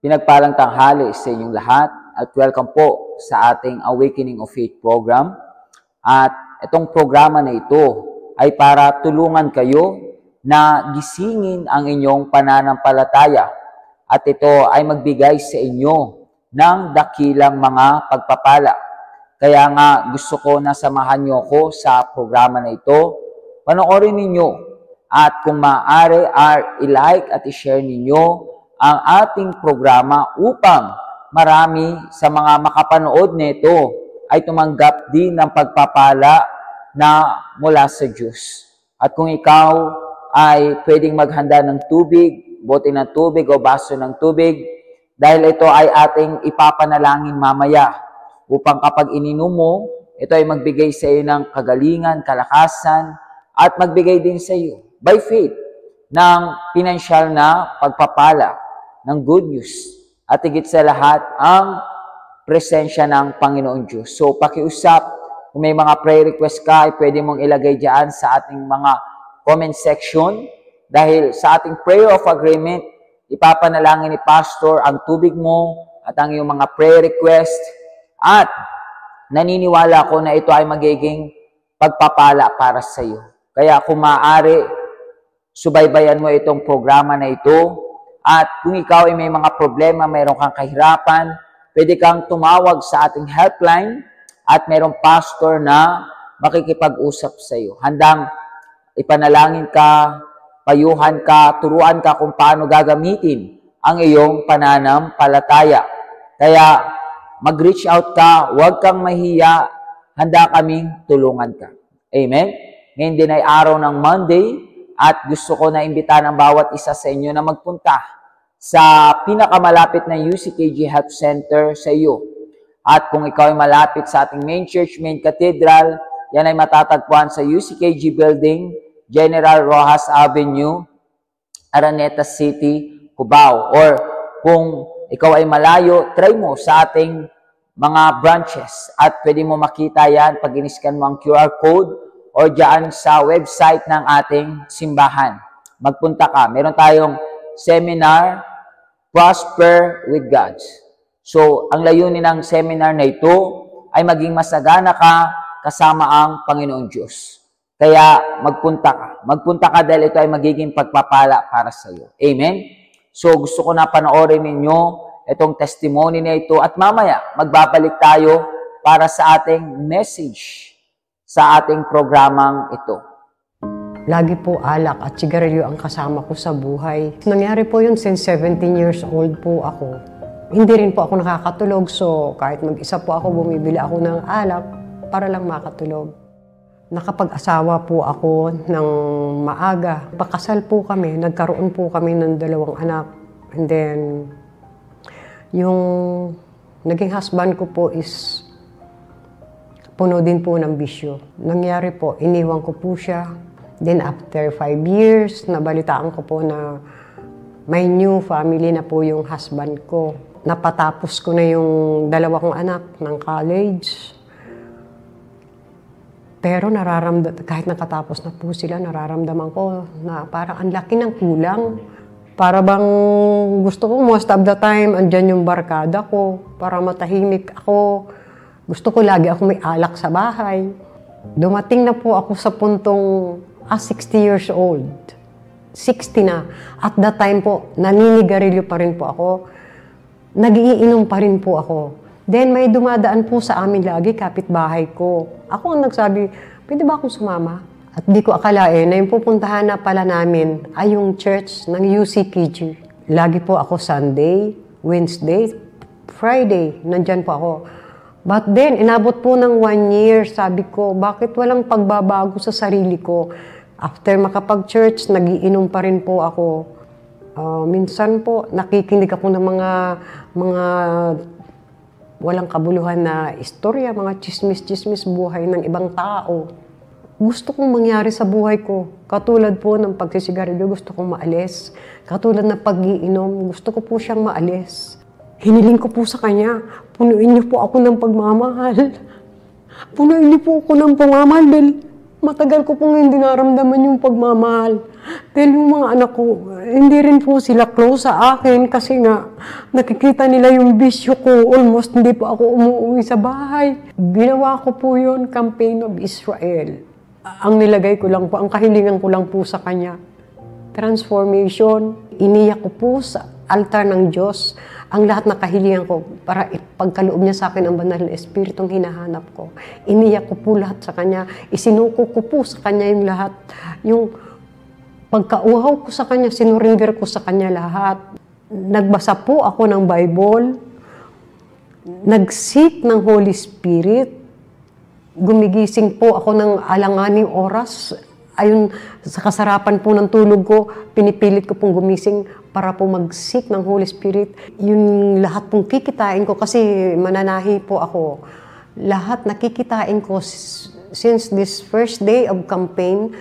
Pinagpalang tanghali sa inyong lahat at welcome po sa ating Awakening of Faith program. At itong programa na ito ay para tulungan kayo na gisingin ang inyong pananampalataya at ito ay magbigay sa inyo ng dakilang mga pagpapala. Kaya nga gusto ko na samahan niyo ako sa programa na ito. Panoorin ninyo at kung maaari i-like at i-share ninyo ang ating programa upang marami sa mga makapanood nito ay tumanggap din ng pagpapala na mula sa Diyos. At kung ikaw ay pwedeng maghanda ng tubig, bote ng tubig o baso ng tubig, dahil ito ay ating ipapanalangin mamaya upang kapag ininom mo, ito ay magbigay sa iyo ng kagalingan, kalakasan, at magbigay din sa iyo by faith ng pinansyal na pagpapala ng good news at higit sa lahat ang presensya ng Panginoon Diyos. So pakiusap, kung may mga prayer request ka, ay pwede mong ilagay dyan sa ating mga comment section dahil sa ating prayer of agreement, ipapanalangin ni Pastor ang tubig mo at ang iyong mga prayer request at naniniwala ko na ito ay magiging pagpapala para sa iyo. Kaya kung maaari, subaybayan mo itong programa na ito. At kung ikaw ay may mga problema, mayroon kang kahirapan, pwede kang tumawag sa ating helpline at mayroong pastor na makikipag-usap sa iyo. Handang ipanalangin ka, payuhan ka, turuan ka kung paano gagamitin ang iyong pananampalataya. Kaya mag-reach out ka, huwag kang mahiya, handa kaming tulungan ka. Amen? Ngayon din ay araw ng Monday at gusto ko na imbitahan ang bawat isa sa inyo na magpunta sa pinakamalapit na UCKG Health Center sa iyo. At kung ikaw ay malapit sa ating main church, main cathedral, yan ay matatagpuan sa UCKG Building, General Rojas Avenue, Araneta City, Cubao. Or kung ikaw ay malayo, try mo sa ating mga branches at pwede mo makita yan pag iniskan mo ang QR code o dyan sa website ng ating simbahan. Magpunta ka. Meron tayong seminar, Prosper with God. So, ang layunin ng seminar na ito ay maging masagana ka kasama ang Panginoong Diyos. Kaya magpunta ka. Magpunta ka dahil ito ay magiging pagpapala para sa iyo. Amen? So, gusto ko na panoorin ninyo itong testimony na ito at mamaya magbabalik tayo para sa ating message sa ating programang ito. Lagi po alak at sigarilyo ang kasama ko sa buhay. Nangyari po yun since 17 years old po ako. Hindi rin po ako nakakatulog, so kahit mag-isa po ako, bumibili ako ng alak para lang makatulog. Nakapag-asawa po ako ng maaga. Pakasal po kami, nagkaroon po kami ng 2 anak. And then, yung naging husband ko po is puno din po ng bisyo. Nangyari po, iniwan ko po siya. Then after 5 years, nabalitaan ko po na may new family na po yung husband ko. Napatapos ko na yung 2 kong anak ng college. Pero kahit nakatapos na po sila, nararamdaman ko na parang ang laki ng kulang. Para bang gusto ko most of the time, andyan yung barkada ko para matahimik ako. Gusto ko lagi ako may alak sa bahay. Dumating na po ako sa puntong 60 years old. 60 na. At that time po, naninigarilyo pa rin po ako. Nagiinom pa rin po ako. Then may dumadaan po sa amin lagi, kapitbahay ko. Ako ang nagsabi, pwede ba akong sumama? At di ko akalain na yung pupuntahan na pala namin ay yung church ng UCKG. Lagi po ako Sunday, Wednesday, Friday, nandyan po ako. But then, inabot po ng 1 year, sabi ko, bakit walang pagbabago sa sarili ko? After makapag-church, nagiinom pa rin po ako. Minsan po, nakikinig ako ng mga walang kabuluhan na istorya, mga chismis-chismis buhay ng ibang tao. Gusto kong mangyari sa buhay ko. Katulad po ng pagsisigarilyo, gusto kong maalis. Katulad ng pag-iinom, gusto ko po siyang maalis. Hiniling ko po sa kanya, punuin niyo po ako ng pagmamahal. Punuin niyo po ako ng pagmamahal dahil matagal ko pong hindi naramdaman yung pagmamahal. Then yung mga anak ko, hindi rin po sila close sa akin kasi nga nakikita nila yung bisyo ko. Almost hindi po ako umuwi sa bahay. Ginawa ko po yun, Campaign of Israel. Ang nilagay ko lang po, ang kahilingan ko lang po sa kanya, transformation. Iniyak ko po sa altar ng Diyos ang lahat na kahilingan ko para ipagkaloob niya sa akin ang banal na espiritong hinahanap ko. Iniyak ko po lahat sa kanya. Isinuko ko po sa kanya yung lahat. Yung pagkauhaw ko sa kanya, sinurinder ko sa kanya lahat. Nagbasa po ako ng Bible. Nag-seek ng Holy Spirit. Gumigising po ako ng alanganing oras. Ayun, sa kasarapan po ng tulog ko, pinipilit ko pong gumising para po mag-seek ng Holy Spirit. Yung lahat pong kikitain ko, kasi mananahi po ako. Lahat nakikitain ko since this first day of campaign,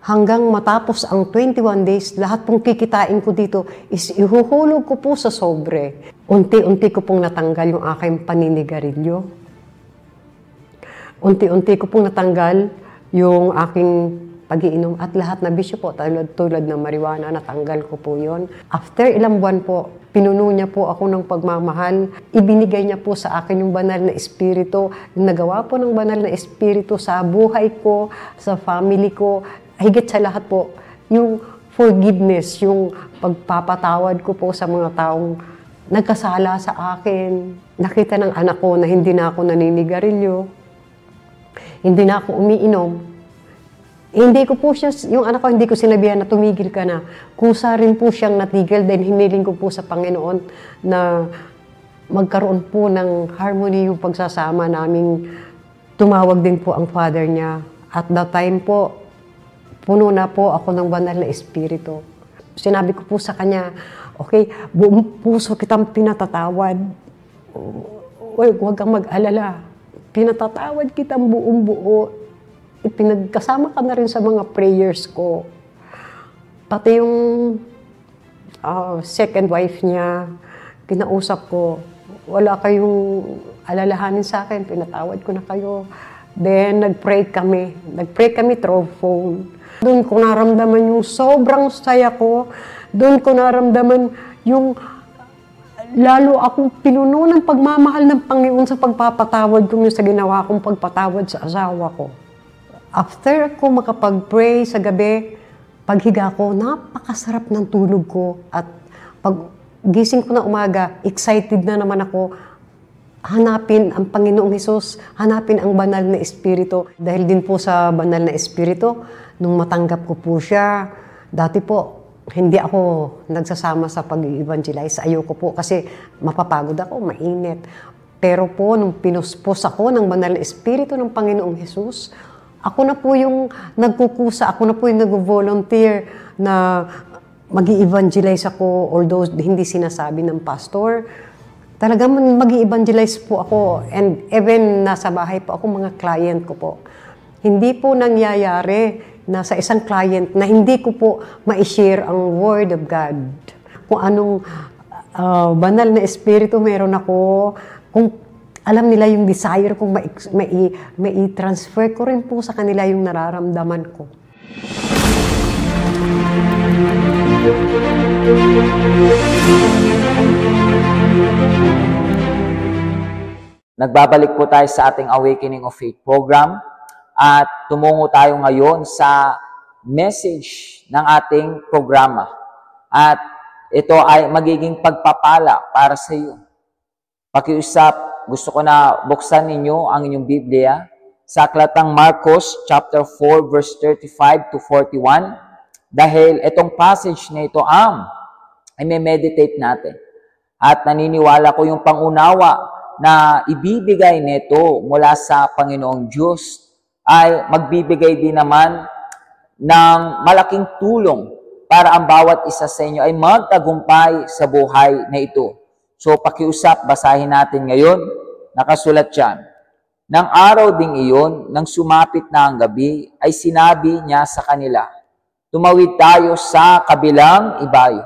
hanggang matapos ang 21 days, lahat pong kikitain ko dito is ihuhulog ko po sa sobre. Unti-unti ko pong natanggal yung aking paninigarilyo. Unti-unti ko pong natanggal yung aking pag-iinom at lahat na bisyo po, tulad ng marijuana, natanggal ko po yon. After ilang buwan po, pinuno niya po ako ng pagmamahal. Ibinigay niya po sa akin yung banal na espiritu. Yung nagawa po ng banal na espiritu sa buhay ko, sa family ko, higit sa lahat po, yung forgiveness, yung pagpapatawad ko po sa mga taong nagkasala sa akin. Nakita ng anak ko na hindi na ako naninigarilyo, hindi na ako umiinom. Hindi ko po siya, yung anak ko, hindi ko sinabihan na tumigil ka na. Kusa rin po siyang natigil dahil hiniling ko po sa Panginoon na magkaroon po ng harmony yung pagsasama namin. Tumawag din po ang father niya. At that time po, puno na po ako ng banal na espiritu. Sinabi ko po sa kanya, okay, buong puso kitang pinatatawad. Huwag kang mag-alala. Pinatatawad kitang buong buo. Ipinagkasama ka na rin sa mga prayers ko. Pati yung second wife niya, kinausap ko, wala kayong alalahanin sa akin, pinatawad ko na kayo. Then, nag-pray kami. Nag-pray kami through phone. Doon ko naramdaman yung sobrang saya ko. Doon ko naramdaman yung lalo akong pinuno ng pagmamahal ng Panginoon sa pagpapatawad ko sa ginawa kong pagpatawad sa asawa ko. After ko makapag-pray sa gabi, paghiga ko, napakasarap ng tulog ko. At pag gising ko na umaga, excited na naman ako hanapin ang Panginoong Hesus, hanapin ang banal na espiritu. Dahil din po sa banal na espiritu, nung matanggap ko po siya, dati po, hindi ako nagsasama sa pag-evangelize. Ayoko po kasi mapapagod ako, mainit. Pero po, nung pinuspos ako ng banal na espiritu ng Panginoong Hesus, ako na po yung nagkukusa, ako na po yung nag-volunteer na mag-i-evangelize ako, although hindi sinasabi ng pastor. Talagang mag-i-evangelize po ako, and even nasa bahay po ako, mga client ko po. Hindi po nangyayari na sa isang client na hindi ko po ma-share ang Word of God. Kung anong banal na espiritu meron ako, kung alam nila yung desire kong mai-transfer ko rin po sa kanila yung nararamdaman ko. Nagbabalik po tayo sa ating Awakening of Faith program at tumungo tayo ngayon sa message ng ating programa. At ito ay magiging pagpapala para sa iyo. Pakiusap, gusto ko na buksan ninyo ang inyong Biblia sa aklatang Marcos chapter 4 verse 35 to 41 dahil itong passage na ito ay may-meditate natin. At naniniwala ko yung pangunawa na ibibigay nito mula sa Panginoong Diyos ay magbibigay din naman ng malaking tulong para ang bawat isa sa inyo ay magtagumpay sa buhay na ito. So pakiusap, basahin natin ngayon, nakasulat yan. Nang araw ding iyon, nang sumapit na ang gabi, ay sinabi niya sa kanila, tumawid tayo sa kabilang ibayo.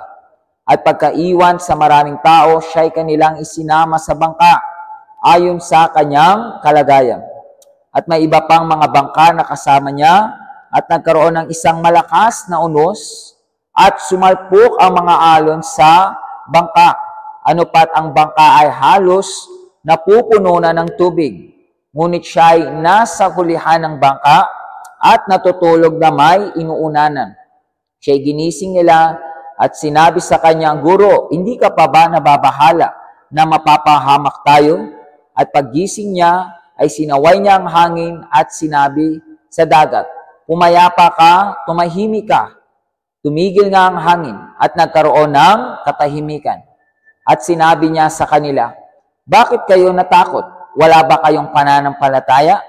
At pagkaiwan sa maraming tao, siya'y kanilang isinama sa bangka ayon sa kanyang kalagayan. At may iba pang mga bangka na kasama niya at nagkaroon ng isang malakas na unos at sumalpok ang mga alon sa bangka. Ano pat ang bangka ay halos napupuno na ng tubig. Ngunit siya ay nasa hulihan ng bangka at natutulog na may inuunanan. Siya'y ginising nila at sinabi sa kanya, Guro, hindi ka pa ba nababahala na mapapahamak tayo? At paggising niya ay sinaway niya ang hangin at sinabi sa dagat, Pumayapa ka, tumahimik ka. Tumigil nga ang hangin at nagkaroon ng katahimikan. At sinabi niya sa kanila, Bakit kayo natakot? Wala ba kayong pananampalataya?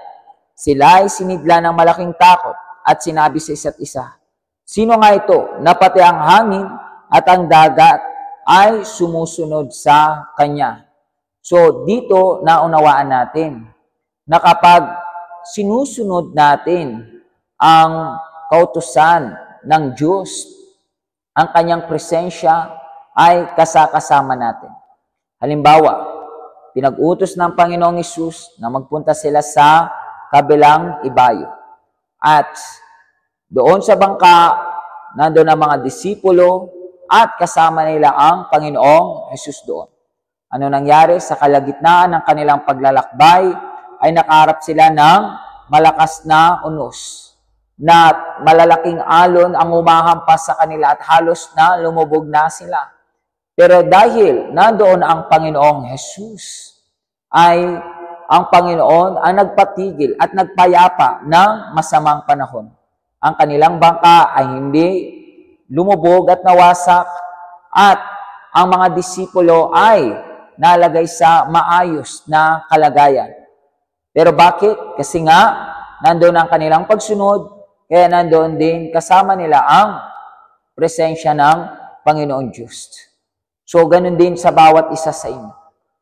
Sila ay sinidla ng malaking takot at sinabi sa isa't isa, Sino nga ito na pati ang hangin at ang dagat ay sumusunod sa kanya? So dito naunawaan natin na kapag sinusunod natin ang kautusan ng Diyos, ang kanyang presensya ay kasakasama natin. Halimbawa, pinag-utos ng Panginoong Hesus na magpunta sila sa kabilang ibayo. At doon sa bangka, nandoon ang mga disipulo at kasama nila ang Panginoong Hesus doon. Ano nangyari? Sa kalagitnaan ng kanilang paglalakbay ay nakaharap sila ng malakas na unos na malalaking alon ang umahampas sa kanila at halos na lumubog na sila. Pero dahil nandoon ang Panginoong Hesus, ay ang Panginoon ang nagpatigil at nagpayapa ng masamang panahon. Ang kanilang bangka ay hindi lumubog at nawasak at ang mga disipulo ay nalagay sa maayos na kalagayan. Pero bakit? Kasi nga, nandoon ang kanilang pagsunod, kaya nandoon din kasama nila ang presensya ng Panginoong Diyos. So, ganun din sa bawat isa sa inyo.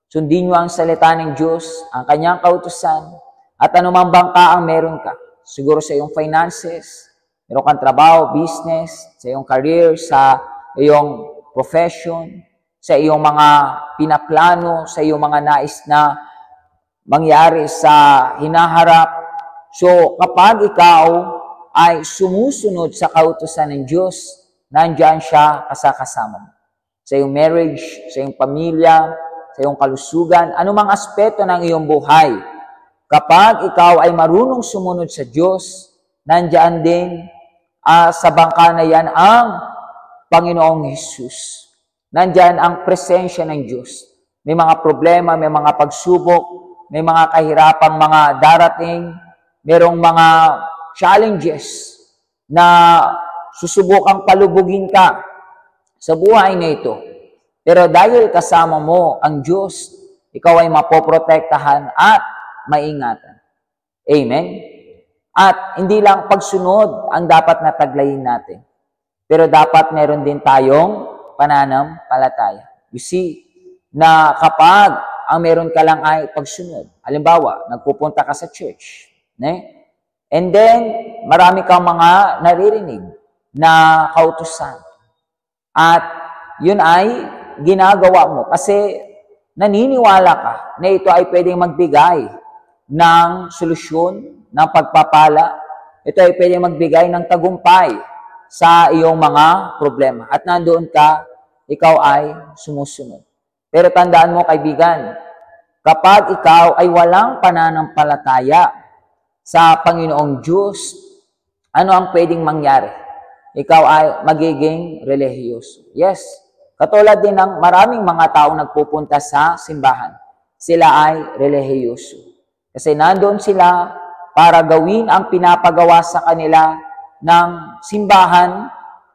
Sundin nyo ang salita ng Diyos, ang kanyang kautusan, at anumang bangka ang meron ka. Siguro sa iyong finances, meron kang trabaho, business, sa iyong career, sa iyong profession, sa iyong mga pinaplano, sa iyong mga nais na mangyari sa hinaharap. So, kapag ikaw ay sumusunod sa kautusan ng Diyos, nandiyan siya kasakasama mo. Sa iyong marriage, sa iyong pamilya, sa iyong kalusugan, anumang aspeto ng iyong buhay. Kapag ikaw ay marunong sumunod sa Diyos, nandiyan din sa bangka na yan ang Panginoong Hesus. Nandiyan ang presensya ng Diyos. May mga problema, may mga pagsubok, may mga kahirapang mga darating, merong mga challenges na susubukang palubugin ka sa buhay na ito. Pero dahil kasama mo ang Diyos, ikaw ay mapoprotektahan at maingatan. Amen? At hindi lang pagsunod ang dapat na taglayin natin. Pero dapat meron din tayong pananampalataya. You see, na kapag ang meron ka lang ay pagsunod. Halimbawa, nagpupunta ka sa church. And then, marami kang mga naririnig na kautusan. At yun ay ginagawa mo kasi naniniwala ka na ito ay pwedeng magbigay ng solusyon, ng pagpapala. Ito ay pwedeng magbigay ng tagumpay sa iyong mga problema. At nandoon ka, ikaw ay sumusunod. Pero tandaan mo, kaibigan, kapag ikaw ay walang pananampalataya sa Panginoong Diyos, ano ang pwedeng mangyari? Ikaw ay magiging relihiyoso. Yes, katulad din ng maraming mga taong nagpupunta sa simbahan. Sila ay relihiyoso. Kasi nandoon sila para gawin ang pinapagawa sa kanila ng simbahan,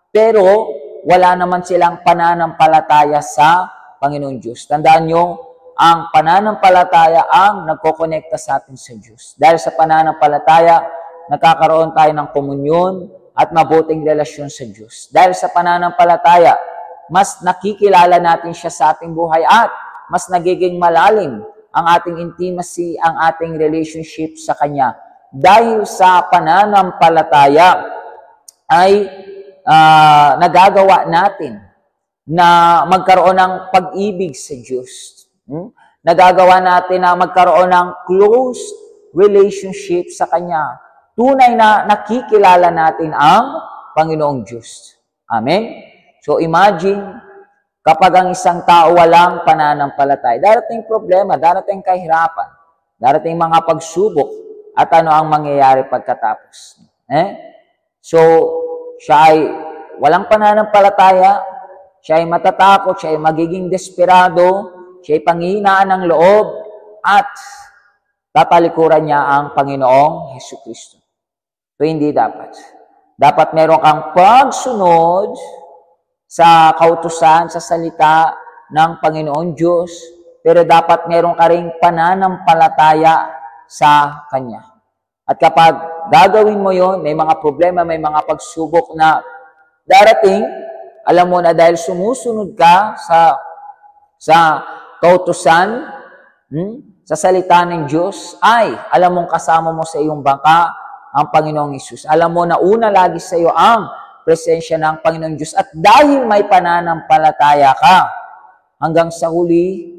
pero wala naman silang pananampalataya sa Panginoong Diyos. Tandaan nyo, ang pananampalataya ang nagkokonekta sa atin sa Diyos. Dahil sa pananampalataya, nagkakaroon tayo ng komunyon at mabuting relasyon sa Diyos. Dahil sa pananampalataya, mas nakikilala natin siya sa ating buhay at mas nagiging malalim ang ating intimacy, ang ating relationship sa Kanya. Dahil sa pananampalataya ay nagagawa natin na magkaroon ng pag-ibig sa Diyos. Nagagawa natin na magkaroon ng close relationship sa Kanya. tunay na nakikilala natin ang Panginoong Diyos. Amen? So imagine, kapag ang isang tao walang pananampalataya, darating problema, darating kahirapan, darating mga pagsubok, at ano ang mangyayari pagkatapos. So, siya ay walang pananampalataya, siya ay matatakot, siya ay magiging desperado, siya ay panghihinaan ng loob, at tatalikuran niya ang Panginoong Hesukristo. So, hindi dapat. Dapat meron kang pagsunod sa kautusan, sa salita ng Panginoong Diyos, pero dapat meron ka ring pananampalataya sa Kanya. At kapag gagawin mo yon, may mga problema, may mga pagsubok na darating, alam mo na dahil sumusunod ka sa kautusan, sa salita ng Diyos, ay alam mong kasama mo sa iyong bangka ang Panginoong Hesus. Alam mo na una lagi sa iyo ang presensya ng Panginoong Diyos. At dahil may pananampalataya ka, hanggang sa huli,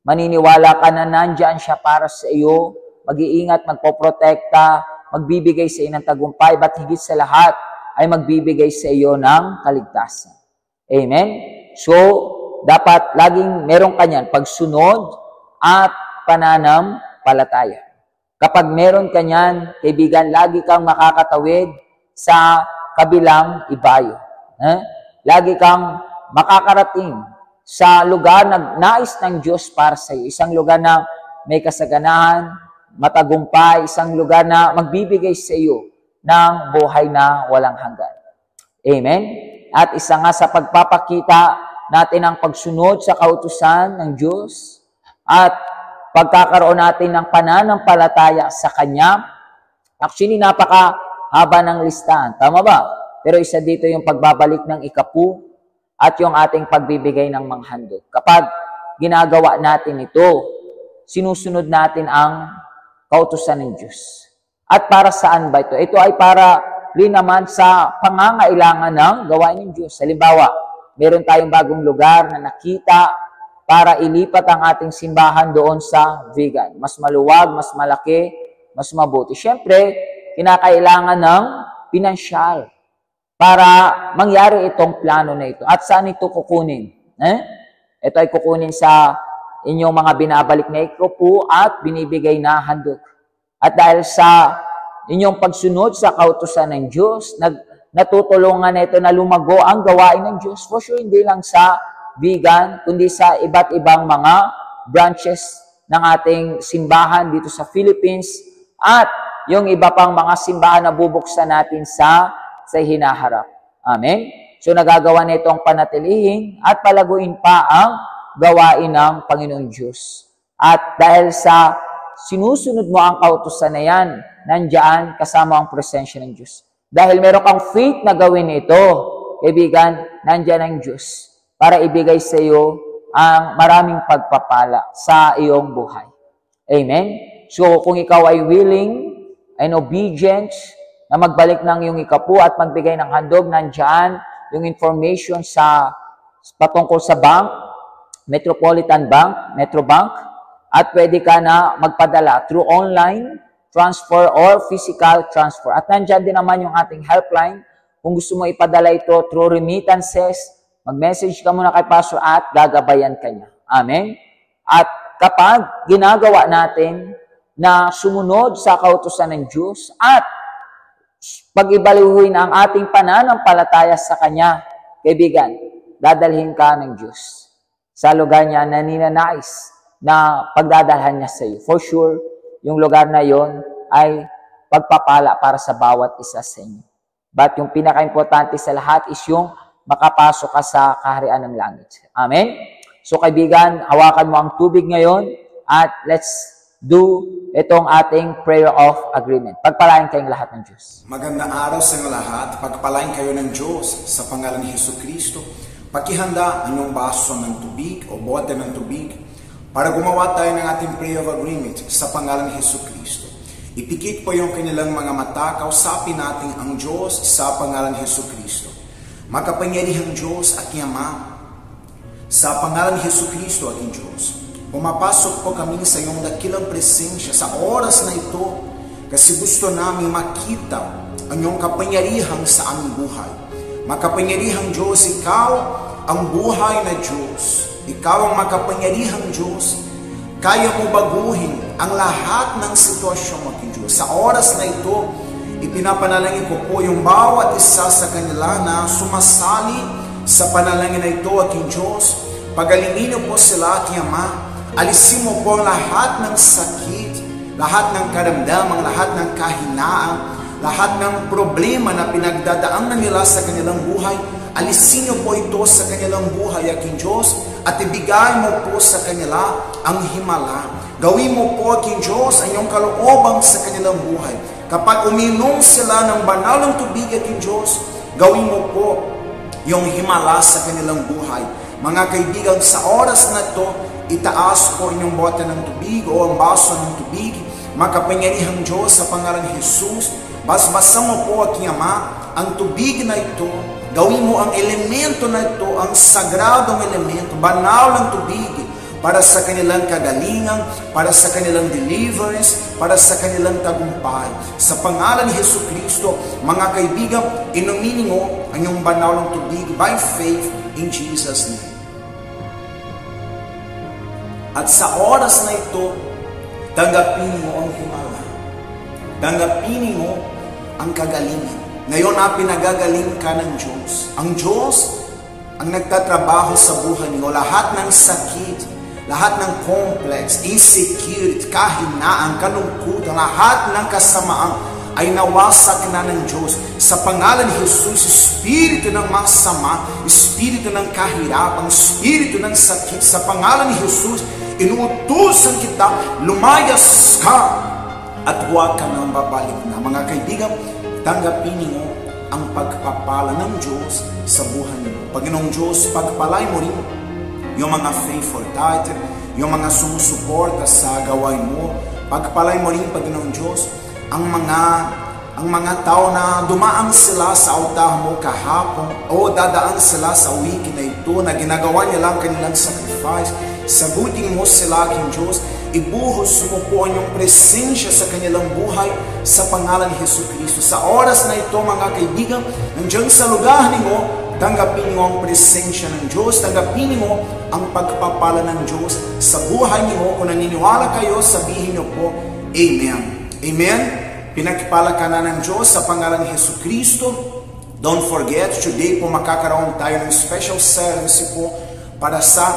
maniniwala ka na nandyan siya para sa iyo, mag-iingat, magpoprotekta, magbibigay sa iyo ng tagumpay, ba't higit sa lahat ay magbibigay sa iyo ng kaligtasan. Amen? So, dapat laging meron ka niyan, pagsunod at pananampalataya. Kapag meron ka niyan, kaibigan, lagi kang makakatawid sa kabilang ibayo. Lagi kang makakarating sa lugar na nais ng Diyos para sa iyo. Isang lugar na may kasaganahan, matagumpay, isang lugar na magbibigay sa iyo ng buhay na walang hanggan. Amen? At isa nga sa pagpapakita natin ang pagsunod sa kautusan ng Diyos at pagkakaroon natin ng pananampalataya sa Kanya. Actually, napakahaba ng listahan. Tama ba? Pero isa dito yung pagbabalik ng ikapu at yung ating pagbibigay ng manghandog. Kapag ginagawa natin ito, sinusunod natin ang kautusan ng Diyos. At para saan ba ito? Ito ay para rin naman sa pangangailangan ng gawain ng Diyos. Halimbawa, meron tayong bagong lugar na nakita para ilipat ang ating simbahan doon sa vegan. Mas maluwag, mas malaki, mas mabuti. Siyempre, kinakailangan ng pinansyal para mangyari itong plano na ito. At saan ito kukunin? Ito ay kukunin sa inyong mga binabalik na ikupu at binibigay na handog. At dahil sa inyong pagsunod sa kautusan ng Diyos, natutulungan na ito na lumago ang gawain ng Diyos. For sure, hindi lang sa vegan, kundi sa iba't ibang mga branches ng ating simbahan dito sa Philippines at yung iba pang mga simbahan na bubuksan natin sa hinaharap. Amen? So nagagawa na itong panatilihin at palaguin pa ang gawain ng Panginoong Diyos. At dahil sa sinusunod mo ang kautusan na yan, nandiyan kasama ang presensya ng Diyos. Dahil meron kang faith na gawin ito, kaibigan, nandiyan ang Diyos para ibigay sa iyo ang maraming pagpapala sa iyong buhay. Amen? So, kung ikaw ay willing and obedient na magbalik ng iyong ikapu at magbigay ng handog, nandiyan yung information sa patungkol sa bank, Metropolitan Bank, Metrobank, at pwede ka na magpadala through online transfer or physical transfer. At nandiyan din naman yung ating helpline. Kung gusto mo ipadala ito through remittances, mag-message ka muna kay Pastor at gagabayan ka niya. Amen? At kapag ginagawa natin na sumunod sa kautusan ng Diyos at pag-ibalihuin ang ating pananampalataya sa Kanya, kaibigan, dadalhin ka ng Diyos sa lugar niya na ninanais na pagdadalhan niya sa iyo. For sure, yung lugar na yon ay pagpapala para sa bawat isa sa inyo. But yung pinaka-importante sa lahat is yung makapasok ka sa kaharian ng langit. Amen? So kaibigan, hawakan mo ang tubig ngayon at let's do itong ating prayer of agreement. Pagpalain kayong lahat ng Diyos. Magandang araw sa inyo lahat. Pagpalain kayo ng Diyos sa pangalan ni Jesucristo. Pakihanda ang inyong baso ng tubig o bote ng tubig para gumawa tayo ng ating prayer of agreement sa pangalan ni Jesucristo. Ipikit po yung kanilang mga mata, kausapin natin ang Diyos sa pangalan ni Jesucristo. Makapangyarihang Diyos at Ama, sa pangalan ni Jesucristo ating Diyos, pumapasok po kami sa iyong dakilang presensya sa oras na ito Kasi gusto namin makita ang iyong kapangyarihan sa aming buhay. Makapangyarihang Diyos, Ikaw ang buhay na Diyos. Ikaw ang makapangyarihang Diyos. Kaya mo baguhin ang lahat ng sitwasyon mo, King Diyos. Sa oras na ito, ipinapanalangin ko po yung bawat isa sa kanila na sumasali sa panalangin na ito, King Diyos. Pagalingin niyo po sila, King Ama. Alisin mo po ang lahat ng sakit, lahat ng karamdaman, lahat ng kahinaan, lahat ng problema na pinagdadaanan nila sa kanilang buhay. Alisin niyo po ito sa kanilang buhay, Aking Diyos, at ibigay mo po sa kanila ang himala. Gawin mo po, Aking Diyos, ang iyong kalooban sa kanilang buhay. Kapag uminom sila ng banal ng tubig, Aking Diyos, gawin mo po yung himala sa kanilang buhay. Mga kaibigan, sa oras na ito, itaas po inyong bote ng tubig o ang baso ng tubig. Makapangyarihang Diyos, sa pangalan ni Jesus, basbasan mo po, Aking Ama, ang tubig na ito. Gawin mo ang elemento na ito, ang sagradong elemento, banal ng tubig, para sa kanilang kagalingan, para sa kanilang deliverance, para sa kanilang tagumpay. Sa pangalan ni Jesucristo, mga kaibigan, inumin mo ang iyong banal ng tubig by faith in Jesus' name. At sa oras na ito, tanggapin mo ang himala. Tanggapin mo ang kagalingan. Ngayon na pinagagaling ka ng Diyos. Ang Diyos ang nagtatrabaho sa buhay niyo. Lahat ng sakit, lahat ng complex, insecurity, kahinaan, kalungkutan, lahat ng kasamaan ay nawasak na ng Diyos. Sa pangalan ni Jesus, espiritu ng masama, espiritu ng kahirapan, espiritu ng sakit, sa pangalan ni Jesus, inuutusan kita, lumayas ka at huwag ka nang babalik na. Mga kaibigan, tanggapin niyo ang pagpapala ng Diyos sa buhay niyo. Panginoong Diyos, pagpalay mo rin yung mga faithful tithe, yung mga sumusuporta sa gawain mo. Pagpalay mo rin, Panginoong Diyos, ang mga tao na dumaan sila sa altar mo kahapon o dadaan sila sa weekend na ito na ginagawa nila ang kanilang sacrifice. Sagutin mo sila, King Diyos. Ibuhos mo po ang iyong presensya sa kanilang buhay sa pangalan ni Jesucristo. Sa oras na ito, mga kaibigan, nandiyan sa lugar mo, tanggapin niyo ang presensya ng Diyos. Tanggapin niyo ang pagpapala ng Diyos sa buhay niyo. Kung naniniwala kayo, sabihin niyo po, Amen. Amen. Pinagpala ka na ng Diyos sa pangalan ni Jesucristo. Don't forget, today po makakaroon tayo ng special service po para sa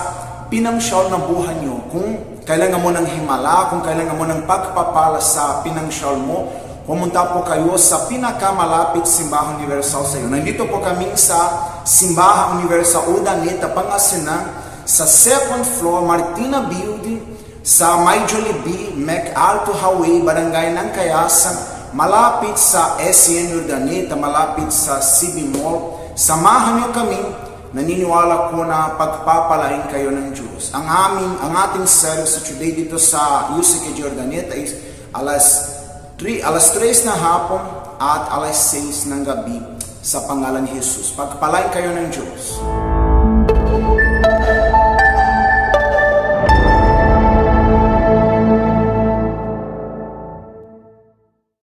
pinansyal na buhay niyo. Kung kailangan mo ng himala, kung kailangan mo ng pagpapala sa pinansyal mo, pumunta po kayo sa pinakamalapit Simbahan Universal sa iyo. Nandito po kami sa Simbahan Universal Urdaneta, Pangasinan, sa 2nd floor, Martina Building, sa May Jollibee, MacAlto Highway, Barangay ng Kayasan, malapit sa SCN Urdaneta, malapit sa CB Mall. Samahan niyo kami. Naniniwala ko na pagpapalain kayo ng Diyos. Ang ating service today dito sa UCK Urdaneta is alas 3 na hapon at alas 6 ng gabi sa pangalan ni Jesus. Pagpalain kayo ng Diyos.